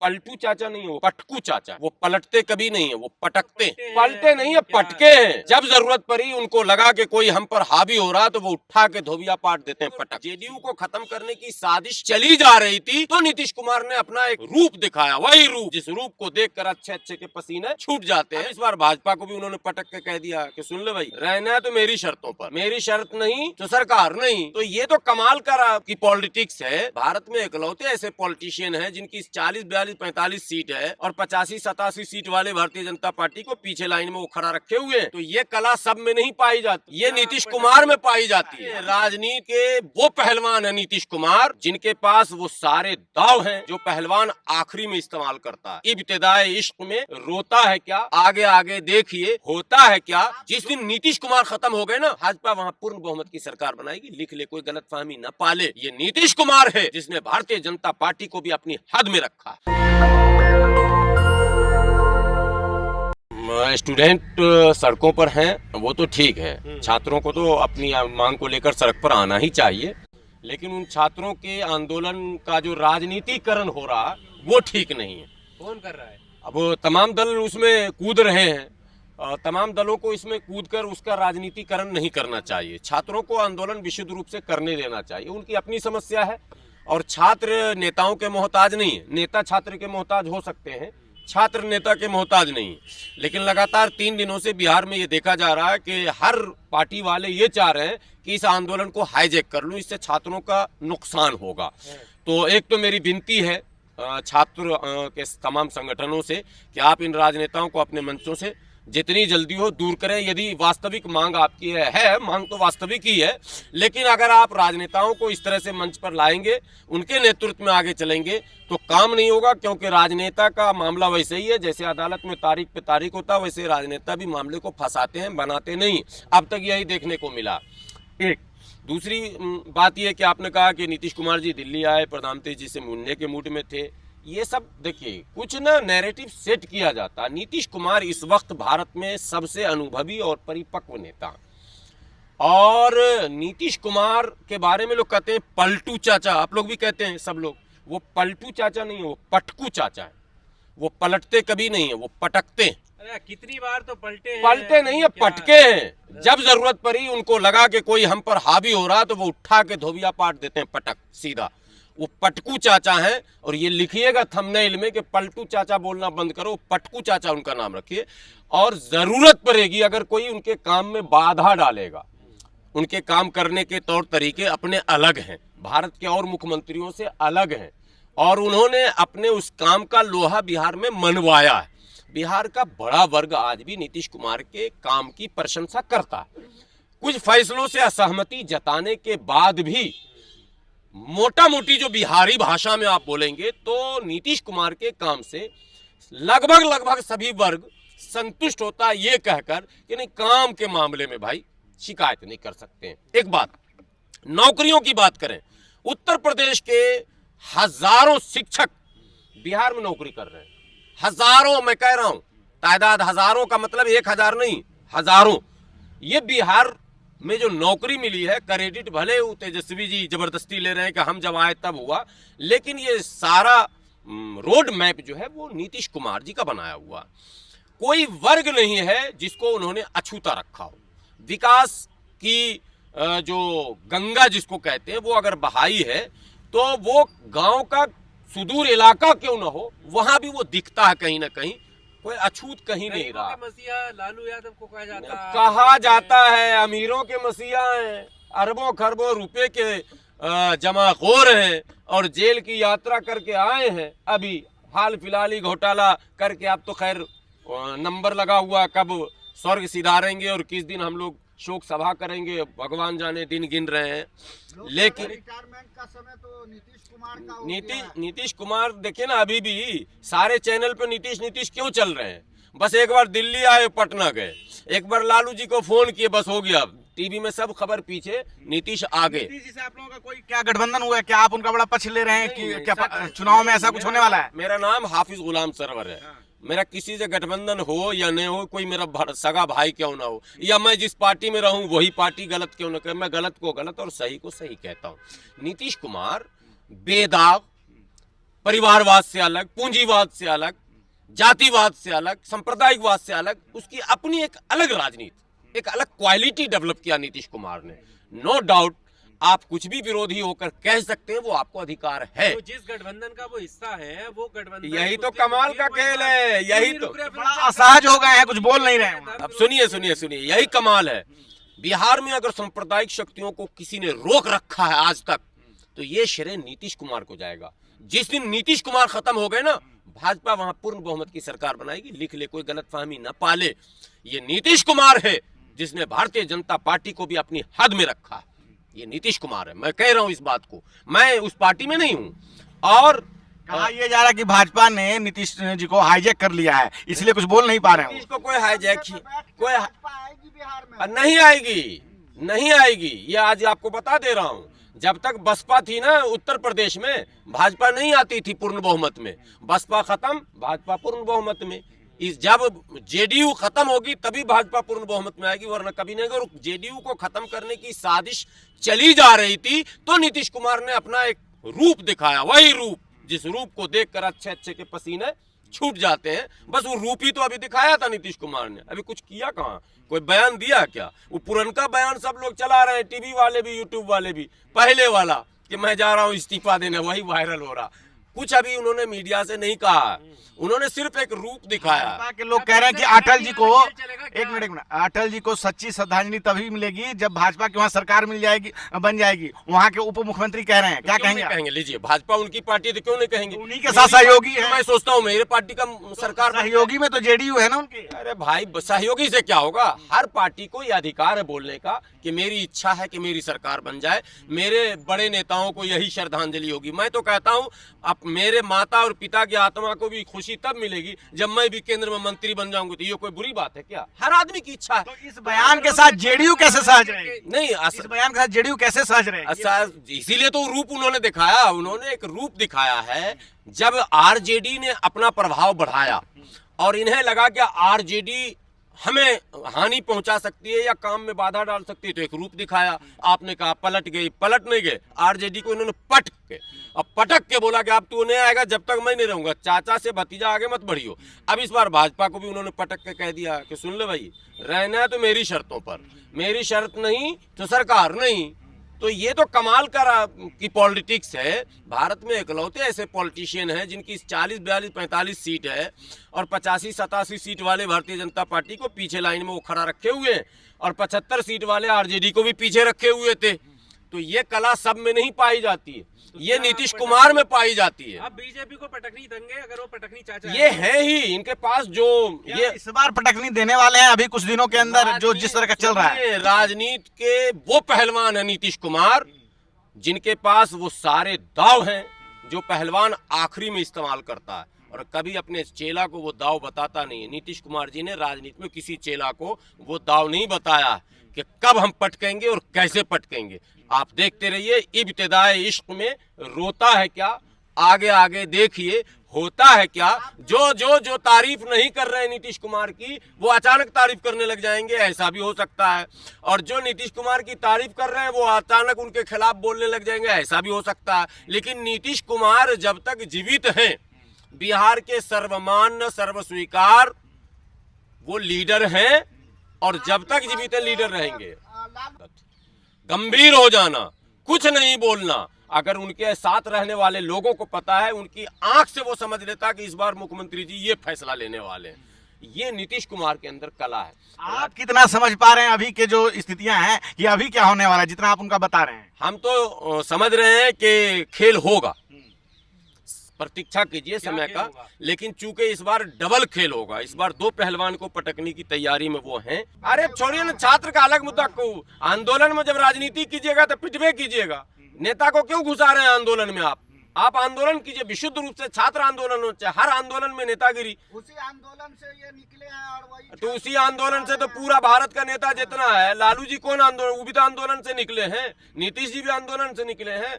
पलटू चाचा नहीं है, वो पटकू चाचा। वो पलटते कभी नहीं है, वो पटकते। पलटे नहीं है, पटके हैं। जब जरूरत पड़ी उनको लगा कि कोई हम पर हावी हो रहा तो वो उठा के धोबिया पाट देते हैं, पटक। जेडीयू को खत्म करने की साजिश चली जा रही थी तो नीतीश कुमार ने अपना एक रूप दिखाया, वही रूप जिस रूप को देखकर अच्छे अच्छे के पसीने छूट जाते हैं। इस बार भाजपा को भी उन्होंने पटक के कह दिया कि सुन ले भाई, रहना है तो मेरी शर्तों पर, मेरी शर्त नहीं तो सरकार नहीं। तो ये तो कमाल की पॉलिटिक्स है। भारत में इकलौते ऐसे पॉलिटिशियन हैं जिनकी 40, 42, 45 सीट है और 85, 87 सीट वाले भारतीय जनता पार्टी को पीछे लाइन में वो खड़ा रखे हुए हैं। तो ये कला सब में नहीं पाई जाती, ये नीतीश कुमार में पाई जाती है। राजनीति के वो पहलवान है नीतीश कुमार जिनके पास वो सारे दाव हैं जो पहलवान आखिरी में इस्तेमाल करता है। इब्तिदाए इश्क में रोता है क्या, आगे आगे देखिए होता है क्या। जिस दिन नीतीश कुमार खत्म हो गए ना, भाजपा वहाँ पूर्ण बहुमत की सरकार बनाएगी। लिख ले, कोई गलतफहमी न पाले, ये नीतीश कुमार है जिसने भारतीय जनता पार्टी को भी अपनी हद में रखा। स्टूडेंट सड़कों पर हैं वो तो ठीक है, छात्रों को तो अपनी मांग को लेकर सड़क पर आना ही चाहिए, लेकिन उन छात्रों के आंदोलन का जो राजनीतिकरण हो रहा वो ठीक नहीं है। कौन कर रहा है? अब तमाम दल उसमें कूद रहे हैं, तमाम दलों को इसमें कूदकर उसका राजनीतिकरण नहीं करना चाहिए। छात्रों को आंदोलन विशुद्ध रूप से करने देना चाहिए, उनकी अपनी समस्या है और छात्र नेताओं के मोहताज नहीं है। नेता छात्र के मोहताज हो सकते हैं, छात्र नेता के मोहताज नहीं। लेकिन लगातार 3 दिनों से बिहार में ये देखा जा रहा है कि हर पार्टी वाले ये चाह रहे हैं कि इस आंदोलन को हाईजैक कर लूं, इससे छात्रों का नुकसान होगा। तो एक तो मेरी विनती है छात्र के तमाम संगठनों से कि आप इन राजनेताओं को अपने मंचों से जितनी जल्दी हो दूर करें। यदि वास्तविक मांग आपकी है मांग तो वास्तविक ही है, लेकिन अगर आप राजनेताओं को इस तरह से मंच पर लाएंगे, उनके नेतृत्व में आगे चलेंगे तो काम नहीं होगा। क्योंकि राजनेता का मामला वैसे ही है, जैसे अदालत में तारीख पे तारीख होता है, वैसे राजनेता भी मामले को फंसाते हैं, बनाते नहीं। अब तक यही देखने को मिला। एक दूसरी बात यह कि आपने कहा कि नीतीश कुमार जी दिल्ली आए, प्रधानमंत्री जी से मिलने के मूड में थे। ये सब देखिए कुछ ना नैरेटिव सेट किया जाता। नीतीश कुमार इस वक्त भारत में सबसे अनुभवी और परिपक्व नेता, और नीतीश कुमार के बारे में लोग कहते हैं पलटू चाचा, आप लोग भी कहते हैं सब लोग। वो पलटू चाचा नहीं है, वो पटकू चाचा है। वो पलटते कभी नहीं है, वो पटकते हैं। अरे कितनी बार तो पलटे नहीं है, पटके हैं। जब जरूरत पड़ी उनको लगा कि कोई हम पर हावी हो रहा तो वो उठा के धोबिया पाट देते हैं, पटक सीधा। वो पटकू चाचा हैं। और ये लिखिएगा थंबनेल में कि पलटू चाचा बोलना बंद करो, पटकू चाचा उनका नाम रखिए। और जरूरत पड़ेगी अगर कोई उनके काम में बाधा डालेगा, उनके काम करने के तौर तरीके अपने अलग हैं, भारत के और मुख्यमंत्रियों से अलग हैं, और उन्होंने अपने उस काम का लोहा बिहार में मनवाया है। बिहार का बड़ा वर्ग आज भी नीतीश कुमार के काम की प्रशंसा करता है। कुछ फैसलों से असहमति जताने के बाद भी मोटा मोटी जो बिहारी भाषा में आप बोलेंगे तो नीतीश कुमार के काम से लगभग सभी वर्ग संतुष्ट होता है, ये कहकर कि नहीं काम के मामले में भाई शिकायत नहीं कर सकते हैं। एक बात, नौकरियों की बात करें, उत्तर प्रदेश के हजारों शिक्षक बिहार में नौकरी कर रहे हैं। हजारों, मैं कह रहा हूं, तादाद हजारों का मतलब 1000 नहीं, हजारों। ये बिहार में जो नौकरी मिली है, क्रेडिट भले तेजस्वी जी जबरदस्ती ले रहे हैं कि हम जब आए तब हुआ, लेकिन ये सारा रोड मैप जो है वो नीतीश कुमार जी का बनाया हुआ। कोई वर्ग नहीं है जिसको उन्होंने अछूता रखा हो। विकास की जो गंगा जिसको कहते हैं वो अगर बहाई है तो वो गांव का सुदूर इलाका क्यों ना हो, वहां भी वो दिखता है कहीं ना कहीं। कोई अछूत कहीं नहीं रहा। मसीहा लालू यादव को कहा जाता है अमीरों के मसीहा हैं, अरबों खरबों रुपए के जमाखोर हैं और जेल की यात्रा करके आए हैं। अभी हाल फिलहाल ही घोटाला करके, अब तो खैर नंबर लगा हुआ कब स्वर्ग सिधारेंगे और किस दिन हम लोग शोक सभा करेंगे, भगवान जाने दिन गिन रहे हैं। लेकिन रिटायरमेंट का समय तो नीतीश कुमार देखिए ना, अभी भी सारे चैनल पे नीतीश क्यों चल रहे हैं। बस एक बार दिल्ली आए, पटना गए, एक बार लालू जी को फोन किए, बस हो गया। टीवी में सब खबर, पीछे नीतीश आगे। नीतीश जी से आप लोगों का कोई क्या गठबंधन हुआ है? क्या आप उनका बड़ा पक्ष ले रहे हैं कि क्या चुनाव में ऐसा कुछ होने वाला है? मेरा नाम हाफिज गुलाम सरवर है। मेरा किसी से गठबंधन हो या नहीं हो, कोई मेरा सगा भाई क्यों ना हो, या मैं जिस पार्टी में रहूं वही पार्टी गलत क्यों ना करे, मैं गलत को गलत और सही को सही कहता हूं। नीतीश कुमार बेदाग परिवारवाद से अलग, पूंजीवाद से अलग, जातिवाद से अलग, सांप्रदायिकवाद से अलग, उसकी अपनी एक अलग राजनीति, एक अलग क्वालिटी डेवलप किया नीतीश कुमार ने। नो डाउट आप कुछ भी विरोधी होकर कह सकते हैं, वो आपको अधिकार है। तो जिस गठबंधन का वो हिस्सा है, वो गठबंधन यही तो उसके कमाल का मुद्दे खेल कोई है, बात यही नहीं तो रुक रहे, फिर बड़ा उनसे- असहज हो गए हैं, कुछ बोल नहीं रहे हैं। अब सुनिए, यही कमाल है। बिहार में अगर सांप्रदायिक शक्तियों को किसी ने रोक रखा है आज तक, तो ये श्रेय नीतीश कुमार को जाएगा। जिस दिन नीतीश कुमार खत्म हो गए ना, भाजपा वहां पूर्ण बहुमत की सरकार बनाएगी। लिख ले, कोई गलतफहमी न पाले, ये नीतीश कुमार है जिसने भारतीय जनता पार्टी को भी अपनी हद में रखा है। ये नीतीश कुमार है, मैं कह रहा हूं इस बात को। मैं उस पार्टी में नहीं हूं। और कहा यह जा रहा है कि भाजपा ने नीतीश जी को हाईजैक कर लिया है, इसलिए कुछ बोल नहीं पा रहे हैं। नीतीश को कोई हाईजैक कोई नहीं आएगी, नहीं आएगी। ये आज आपको बता दे रहा हूं। जब तक बसपा थी ना उत्तर प्रदेश में, भाजपा नहीं आती थी पूर्ण बहुमत में। बसपा खत्म, भाजपा पूर्ण बहुमत में। जब जेडीयू खत्म होगी तभी भाजपा पूर्ण बहुमत में आएगी, वरना कभी नहीं। अगर जेडीयू को खत्म करने की साजिश चली जा रही थी तो नीतीश कुमार ने अपना एक रूप दिखाया, वही रूप जिस रूप को देखकर अच्छे अच्छे के पसीने छूट जाते हैं। बस वो रूप ही तो अभी दिखाया था नीतीश कुमार ने, अभी कुछ किया कहाँ, कोई बयान दिया क्या? वो पुरनका बयान सब लोग चला रहे हैं, टीवी वाले भी, यूट्यूब वाले भी। पहले वाला कि मैं जा रहा हूँ इस्तीफा देने, वही वायरल हो रहा। कुछ अभी उन्होंने मीडिया से नहीं कहा, उन्होंने सिर्फ एक रूप दिखाया। भाजपा के लोग कह रहे हैं कि अटल जी को, एक मिनट, अटल जी को सच्ची श्रद्धांजलि तभी मिलेगी जब भाजपा की वहाँ सरकार मिल जाएगी, बन जाएगी। वहाँ के उप मुख्यमंत्री कह रहे हैं, क्या क्यों नहीं कहेंगे? लीजिए, भाजपा उनकी पार्टी, तो क्यों नहीं कहेंगे? उन्हीं के साथ सहयोगी है। मैं सोचता हूँ मेरे पार्टी का सरकार सहयोगी में तो जेडीयू है ना उनकी। अरे भाई, सहयोगी से क्या होगा? हर पार्टी को यह अधिकार है बोलने का कि मेरी इच्छा है कि मेरी सरकार बन जाए, मेरे बड़े नेताओं को यही श्रद्धांजलि होगी। मैं तो कहता हूँ अब मेरे माता और पिता की आत्मा को भी खुशी तब मिलेगी जब मैं भी केंद्र में मंत्री बन जाऊंगी। तो ये कोई बुरी बात है क्या? हर आदमी की इच्छा है। तो इस बयान के साथ जेडीयू कैसे सहज रहेगी? नहीं, इस बयान के साथ जेडीयू कैसे सहज रहेगी? इसीलिए तो रूप उन्होंने दिखाया। उन्होंने एक रूप दिखाया है। जब आरजेडी ने अपना प्रभाव बढ़ाया और इन्हें लगा कि आरजेडी हमें हानि पहुंचा सकती है या काम में बाधा डाल सकती है, तो एक रूप दिखाया। आपने कहा पलट गई, पलट नहीं गए। आरजेडी को इन्होंने पटक के बोला कि अब तू नहीं आएगा जब तक मैं नहीं रहूंगा, चाचा से भतीजा आगे मत बढ़ियो। अब इस बार भाजपा को भी उन्होंने पटक के कह दिया कि सुन ले भाई, रहना है तो मेरी शर्तों पर, मेरी शर्त नहीं तो सरकार नहीं। तो ये तो कमाल की पॉलिटिक्स है। भारत में इकलौते ऐसे पॉलिटिशियन हैं जिनकी 40, 42, 45 सीट है और 85, 87 सीट वाले भारतीय जनता पार्टी को पीछे लाइन में वो खड़ा रखे हुए हैं और 75 सीट वाले आरजेडी को भी पीछे रखे हुए थे। तो ये कला सब में नहीं पाई जाती है, ये नीतीश कुमार में पाई जाती है। अब बीजेपी को पटकनी देंगे अगर वो पटकनी चाचा ये है ही इनके पास जो ये इस बार पटकनी देने वाले हैं अभी कुछ दिनों के अंदर, जो जिस तरह का चल रहा है। राजनीति के वो पहलवान है नीतीश कुमार जिनके पास वो सारे दाव हैं जो पहलवान आखिरी में इस्तेमाल करता है और कभी अपने चेला को वो दाव बताता नहीं है। नीतीश कुमार जी ने राजनीति में किसी चेला को वो दाव नहीं बताया कि कब हम पटकेंगे और कैसे पटकेंगे। आप देखते रहिए, इब्तिदाए इश्क में रोता है क्या, आगे आगे देखिए होता है क्या। जो तारीफ नहीं कर रहे हैं नीतीश कुमार की, वो अचानक तारीफ करने लग जाएंगे, ऐसा भी हो सकता है। और जो नीतीश कुमार की तारीफ कर रहे हैं वो अचानक उनके खिलाफ बोलने लग जाएंगे, ऐसा भी हो सकता है। लेकिन नीतीश कुमार जब तक जीवित हैं, बिहार के सर्वमान्य सर्वस्वीकार वो लीडर हैं और जब तक जीवित है लीडर रहेंगे। गंभीर हो जाना, कुछ नहीं बोलना। अगर उनके साथ रहने वाले लोगों को पता है, उनकी आंख से वो समझ लेता कि इस बार मुख्यमंत्री जी ये फैसला लेने वाले हैं। ये नीतीश कुमार के अंदर कला है। आप कितना समझ पा रहे हैं अभी के जो स्थितियां हैं कि अभी क्या होने वाला है, जितना आप उनका बता रहे हैं? हम तो समझ रहे हैं कि खेल होगा, प्रतीक्षा कीजिए समय का। लेकिन चूंकि इस बार डबल खेल होगा, इस बार दो पहलवान को पटकने की तैयारी में वो हैं। अरे छोड़िए ना, छात्र का अलग मुद्दा को। आंदोलन में जब राजनीति कीजिएगा तो पिटवे कीजिएगा। नेता को क्यों घुसा रहे हैं आंदोलन में? आप आंदोलन कीजिए विशुद्ध रूप से। छात्र आंदोलन हो चाहे, हर आंदोलन में नेतागिरी। उसी आंदोलन से ये निकले हैं और वही तो उसी आंदोलन से तो पूरा भारत का नेता जितना है, लालू जी कौन आंदोलन, वो भी तो आंदोलन से निकले हैं। नीतीश जी भी आंदोलन से निकले हैं।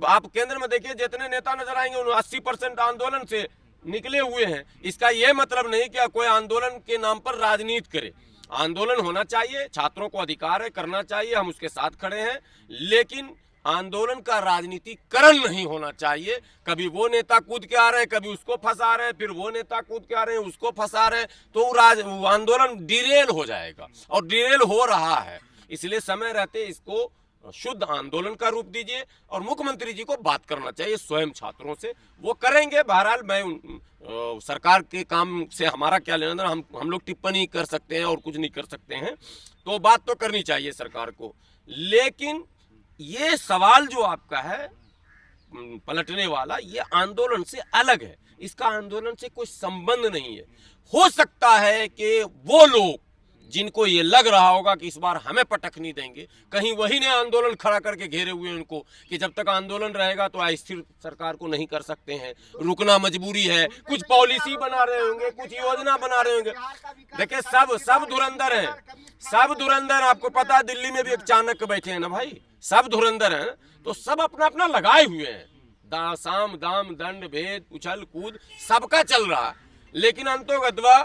आप केंद्र में देखिए, जितने नेता नजर आएंगे उन 80% आंदोलन से निकले हुए हैं। इसका यह मतलब नहीं कि कोई आंदोलन के नाम पर राजनीति करे। आंदोलन होना चाहिए, छात्रों को अधिकार है, करना चाहिए, हम उसके साथ खड़े हैं। लेकिन आंदोलन का राजनीतिकरण नहीं होना चाहिए। कभी वो नेता कूद के आ रहे हैं, कभी उसको फंसा रहे हैं, फिर वो नेता कूद के आ रहे हैं, उसको फंसा रहे हैं, तो वो आंदोलन डिरेल हो जाएगा और डिरेल हो रहा है। इसलिए समय रहते इसको शुद्ध आंदोलन का रूप दीजिए और मुख्यमंत्री जी को बात करना चाहिए स्वयं छात्रों से, वो करेंगे। बहरहाल मैं सरकार के काम से हमारा क्या लेना देना, हम लोग टिप्पणी कर सकते हैं और कुछ नहीं कर सकते हैं, तो बात तो करनी चाहिए सरकार को। लेकिन ये सवाल जो आपका है पलटने वाला, ये आंदोलन से अलग है, इसका आंदोलन से कोई संबंध नहीं है। हो सकता है कि वो लोग जिनको ये लग रहा होगा कि इस बार हमें पटक नहीं देंगे, कहीं वही ने आंदोलन खड़ा करके घेरे हुए हैं उनको कि जब तक आंदोलन रहेगा तो अस्थिर सरकार को नहीं कर सकते हैं, रुकना मजबूरी है, कुछ पॉलिसी बना रहे होंगे, कुछ योजना बना रहे होंगे। देखिए सब धुरंधर हैं, सब धुरंधर। आपको पता है दिल्ली में भी एक चाणक्य बैठे हैं ना भाई, सब धुरंधर हैं, तो सब अपना अपना लगाए हुए हैं। साम दाम दंड भेद उछल कूद सबका चल रहा है, लेकिन अंतोगत्वा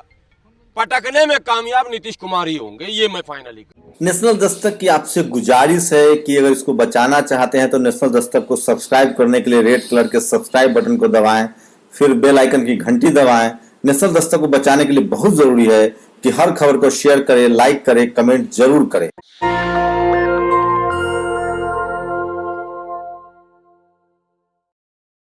पटकने में कामयाब नीतीश कुमार ही होंगे, ये मैं फाइनली। नेशनल दस्तक की आपसे गुजारिश है कि अगर इसको बचाना चाहते हैं तो नेशनल दस्तक को सब्सक्राइब करने के लिए रेड कलर के सब्सक्राइब बटन को दबाएं, फिर बेल आइकन की घंटी दबाएं। नेशनल दस्तक को बचाने के लिए बहुत जरूरी है कि हर खबर को शेयर करें, लाइक करें, कमेंट जरूर करें।